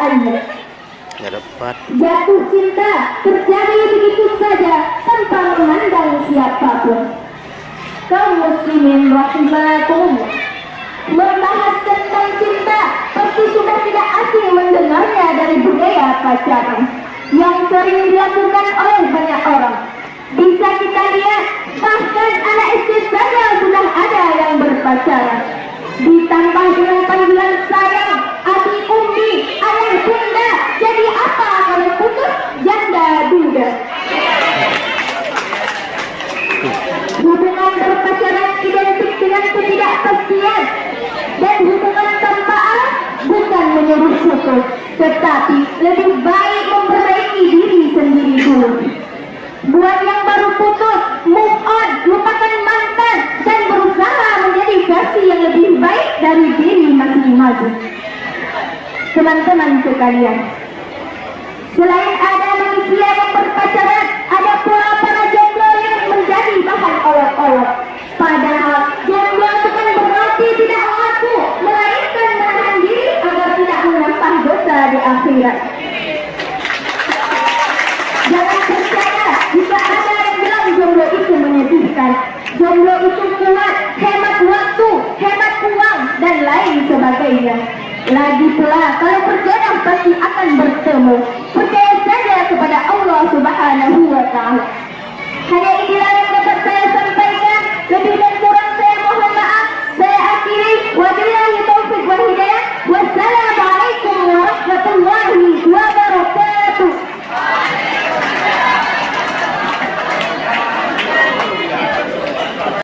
ayat. Nggak dapat. Jatuh cinta terjadi begitu saja tanpa memandang siapapun. Kaum muslimin rahimakumullah, membahas tentang cinta pasti sudah tidak asing mendengarnya dari budaya pacaran yang sering dilakukan oleh banyak orang. Bisa kita lihat, bahkan anak SD saja sudah ada yang berpacaran. Ditambah dengan panggilan sayang, abi umi, ayah bunda. Jadi apa kalau putus? Janda duda. Hubungan berpacaran identik dengan ketidakpastian, dan hubungan tanpa arah bukan menyuruh putus, tetapi lebih baik memperbaiki diri sendiri dulu. Buat yang baru putus, move on, lupakan mantan, dan berusaha menjadi versi yang lebih baik dari diri masing-masing. Teman-teman sekalian, selain ada manusia yang berpacaran, ada pula para jomblo yang menjadi bahan olok-olok. Padahal jomblo bukan berarti tidak mengaku, melainkan menahan diri agar tidak menambah dosa di akhirat. Jangan percaya jika ada yang bilang jomblo itu menyedihkan. Jomblo itu kuat, hemat waktu, hemat uang, dan lain sebagainya. Lagi pula